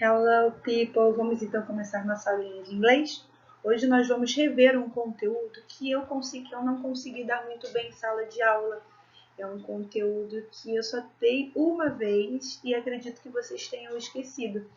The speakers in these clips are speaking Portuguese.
Hello people, vamos então começar nossa aulinha de inglês? Hoje nós vamos rever um conteúdo que eu não consegui dar muito bem em sala de aula. É um conteúdo que eu só dei uma vez e acredito que vocês tenham esquecido.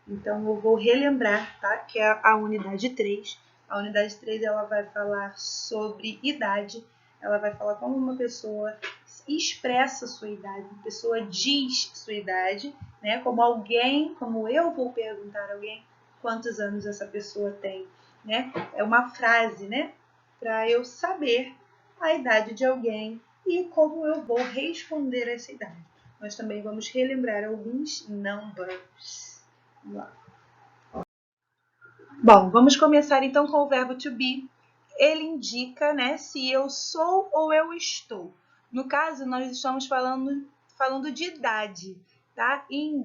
Então eu vou relembrar, tá? Que é a unidade 3. A unidade 3 ela vai falar sobre idade, ela vai falar como uma pessoa expressa sua idade, uma pessoa diz sua idade, né? Como eu vou perguntar a alguém quantos anos essa pessoa tem, né? É uma frase, né? Para eu saber a idade de alguém e como eu vou responder essa idade. Nós também vamos relembrar alguns numbers. Vamos lá. Bom, vamos começar então com o verbo to be. Ele indica, né, se eu sou ou eu estou. No caso, nós estamos falando de idade, tá? Em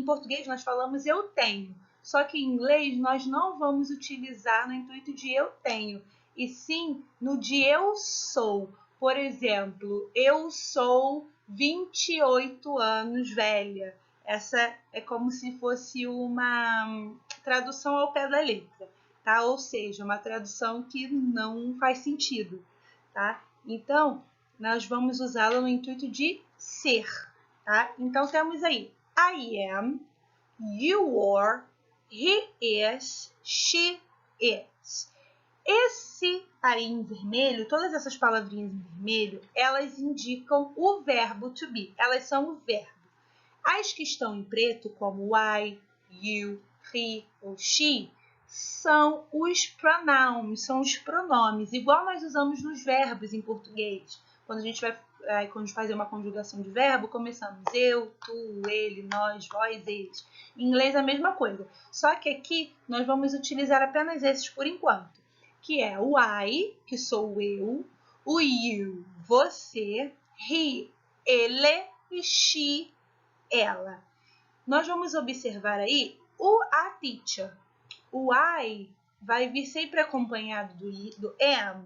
português nós falamos eu tenho. Só que em inglês nós não vamos utilizar no intuito de eu tenho, e sim no de eu sou. Por exemplo, eu sou 28 anos velha. Essa é como se fosse uma tradução ao pé da letra, tá? Ou seja, uma tradução que não faz sentido, tá? Então, nós vamos usá-la no intuito de ser, tá? Então, temos aí I am, you are, he is, she is. Esse aí em vermelho, todas essas palavrinhas em vermelho, elas indicam o verbo to be. Elas são o verbo. As que estão em preto, como I, you, he ou she, são os pronouns, são os pronomes, igual nós usamos nos verbos em português. Quando a gente vai fazer uma conjugação de verbo, começamos eu, tu, ele, nós, vós, eles. Em inglês é a mesma coisa, só que aqui nós vamos utilizar apenas esses por enquanto, que é o I, que sou eu, o you, você, he, ele e she, ela. Nós vamos observar aí a teacher. O I vai vir sempre acompanhado do am.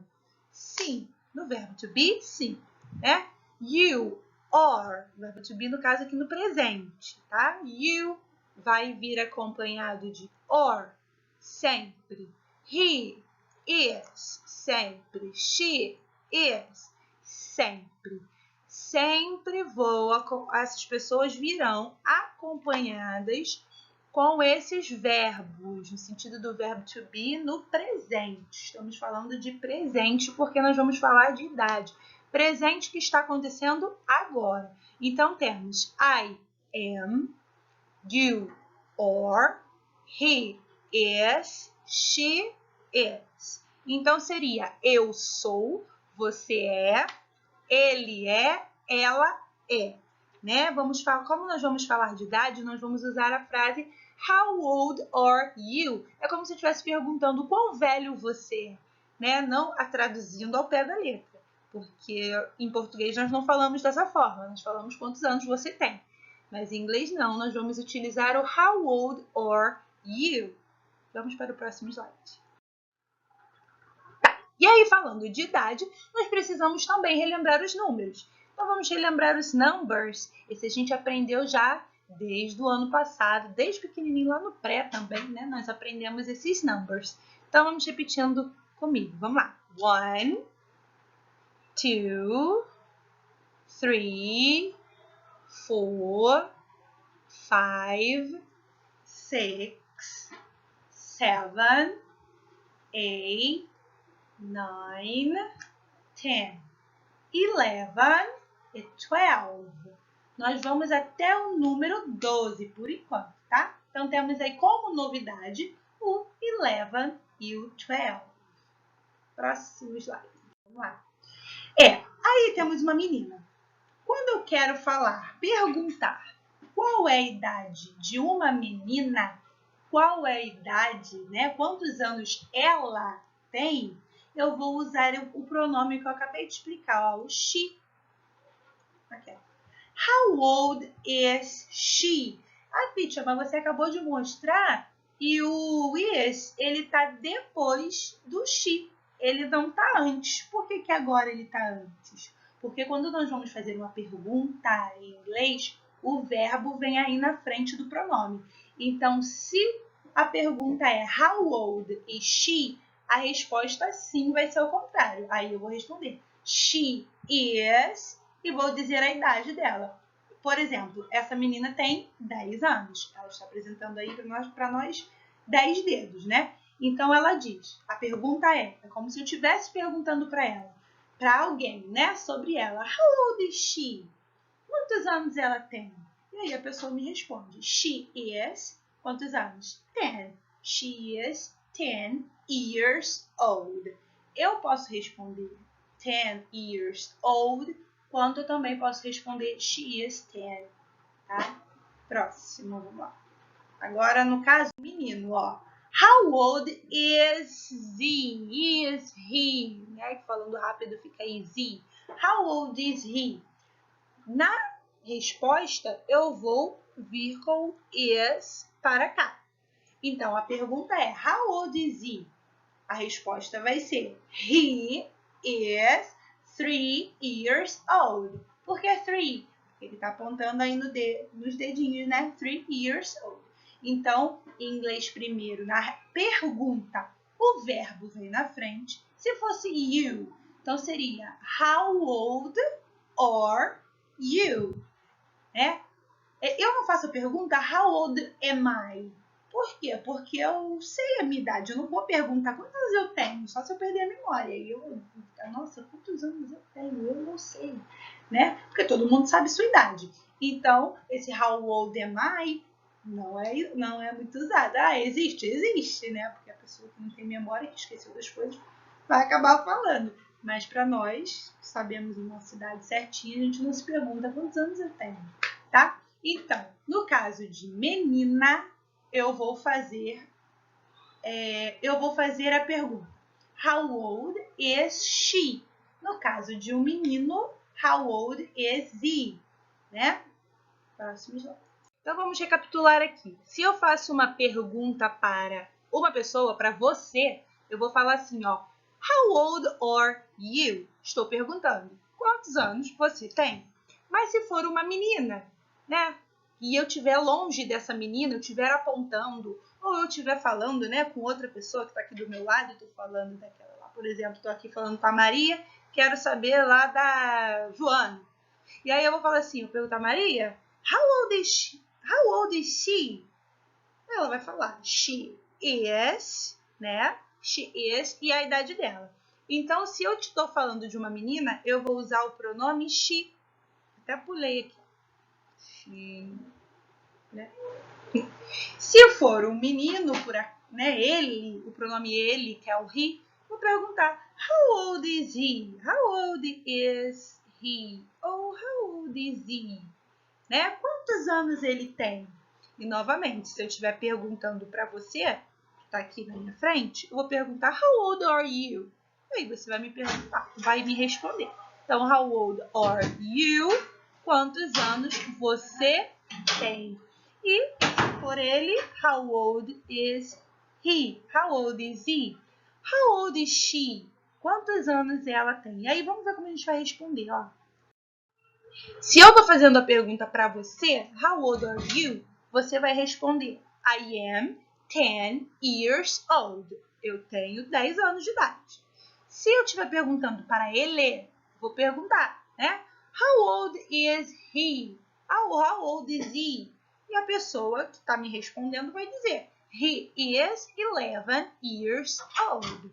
Sim. No verbo to be, sim. Né? You, are. Verbo to be, no caso aqui no presente. Tá? You vai vir acompanhado de or. Sempre. He is. Sempre. She is. Sempre. Sempre essas pessoas virão acompanhadas com esses verbos, no sentido do verbo to be no presente. Estamos falando de presente porque nós vamos falar de idade. Presente que está acontecendo agora. Então, temos I am, you are, he is, she is. Então, seria eu sou, você é, ele é, ela é, né? Como nós vamos falar de idade, nós vamos usar a frase How old are you? É como se eu estivesse perguntando quão velho você é, né? Não a traduzindo ao pé da letra, porque em português nós não falamos dessa forma, nós falamos quantos anos você tem. Mas em inglês não, nós vamos utilizar o How old are you? Vamos para o próximo slide. E aí, falando de idade, nós precisamos também relembrar os números. Então, vamos relembrar os numbers. Esse a gente aprendeu já desde o ano passado, desde pequenininho lá no pré também, né? Nós aprendemos esses numbers. Então, vamos repetindo comigo. Vamos lá. 1, 2, 3, 4, 5, 6, 7, 8, 9, 10, 11 e 12. Nós vamos até o número 12 por enquanto, tá? Então, temos aí como novidade o 11 e o 12. Próximo slide. Vamos lá. Aí temos uma menina. Quando eu quero perguntar qual é a idade de uma menina, qual é a idade, né? Quantos anos ela tem, eu vou usar o pronome que eu acabei de explicar, ó, o she. Aqui. How old is she? Teacher, mas você acabou de mostrar e o is, ele está depois do she. Ele não está antes. Por que agora ele está antes? Porque quando nós vamos fazer uma pergunta em inglês, o verbo vem aí na frente do pronome. Então, se a pergunta é how old is she, a resposta sim vai ser o contrário. Aí eu vou responder she is e vou dizer a idade dela. Por exemplo, essa menina tem 10 anos. Ela está apresentando aí para nós 10 dedos, né? Então ela diz, a pergunta é como se eu estivesse perguntando para ela, para alguém, né, sobre ela. How old is she? Quantos anos ela tem? E aí a pessoa me responde, she is, quantos anos? 10. She is 10 years old. Eu posso responder 10 years old, quanto eu também posso responder she is 10, tá? Próximo, vamos lá. Agora, no caso, menino, ó. How old is he? Is he? Né? Falando rápido fica easy. How old is he? Na resposta, eu vou vir com is para cá. Então, a pergunta é, how old is he? A resposta vai ser, he is 3 years old. Por que 3? Porque ele está apontando aí nos dedinhos, né? 3 years old. Então, em inglês primeiro, na pergunta, o verbo vem na frente. Se fosse you, então seria how old are you? Né? Eu não faço a pergunta how old am I? Por quê? Porque eu sei a minha idade. Eu não vou perguntar quantos anos eu tenho, só se eu perder a memória. E nossa, quantos anos eu tenho? Eu não sei, né? Porque todo mundo sabe sua idade. Então, esse how old am I não é muito usado. Ah, existe? Existe, né? Porque a pessoa que não tem memória, que esqueceu das coisas, vai acabar falando. Mas para nós, que sabemos a nossa idade certinha, a gente não se pergunta quantos anos eu tenho, tá? Então, no caso de menina, eu vou fazer a pergunta. How old is she? No caso de um menino, how old is he? Né? Próximo slide. Então, vamos recapitular aqui. Se eu faço uma pergunta para uma pessoa, para você, eu vou falar assim, ó. How old are you? Estou perguntando. Quantos anos você tem? Mas se for uma menina, né? E eu estiver longe dessa menina, eu estiver apontando, ou eu estiver falando, né, com outra pessoa que está aqui do meu lado, eu estou falando daquela lá, por exemplo, estou aqui falando com a Maria, quero saber lá da Joana. E aí eu vou falar assim, eu pergunto a Maria, how old is she? How old is she? Ela vai falar, she is, né? She is e a idade dela. Então, se eu estou falando de uma menina, eu vou usar o pronome she. Até pulei aqui. She, né? Se for um menino, né, ele, o pronome ele, que é o he, vou perguntar, how old is he? How old is he? Ou how old is he? Né? Quantos anos ele tem? E, novamente, se eu estiver perguntando para você, que está aqui na minha frente, eu vou perguntar, how old are you? E aí você vai me perguntar, vai me responder. Então, how old are you? Quantos anos você tem? E, se for ele, how old is he? How old is he? How old is she? Quantos anos ela tem? E aí, vamos ver como a gente vai responder, ó. Se eu estou fazendo a pergunta para você, how old are you? Você vai responder, I am 10 years old. Eu tenho 10 anos de idade. Se eu estiver perguntando para ele, vou perguntar, né? How old is he? How old is he? E a pessoa que está me respondendo vai dizer, he is 11 years old.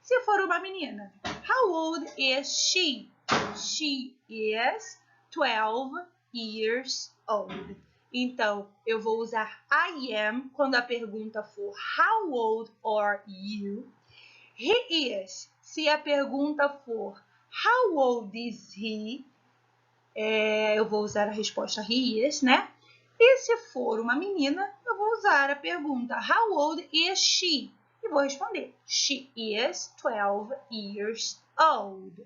Se for uma menina, how old is she? She is 12 years old. Então, eu vou usar I am quando a pergunta for how old are you? He is. Se a pergunta for how old is he? Eu vou usar a resposta he is, né? E se for uma menina, eu vou usar a pergunta how old is she? E vou responder she is 12 years old.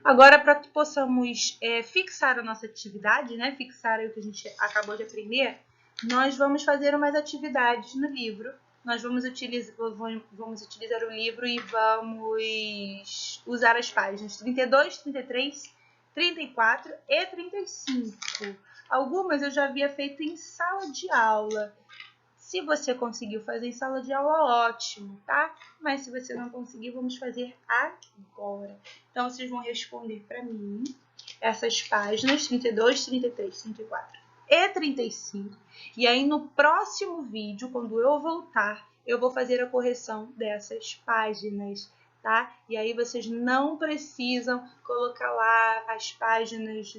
Agora, para que possamos fixar a nossa atividade, né? Fixar o que a gente acabou de aprender, nós vamos fazer umas atividades no livro. Nós vamos utilizar o livro e vamos usar as páginas 32, 33, 34 e 35. Algumas eu já havia feito em sala de aula. Se você conseguiu fazer em sala de aula, ótimo, tá? Mas se você não conseguiu, vamos fazer agora. Então, vocês vão responder para mim essas páginas 32, 33, 34 e 35. E aí, no próximo vídeo, quando eu voltar, eu vou fazer a correção dessas páginas, tá? E aí, vocês não precisam colocar lá as páginas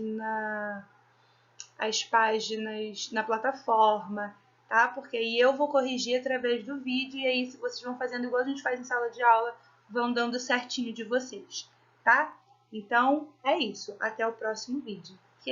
na plataforma, tá? Porque aí eu vou corrigir através do vídeo e aí se vocês vão fazendo igual a gente faz em sala de aula, vão dando certinho de vocês, tá? Então, é isso. Até o próximo vídeo. Que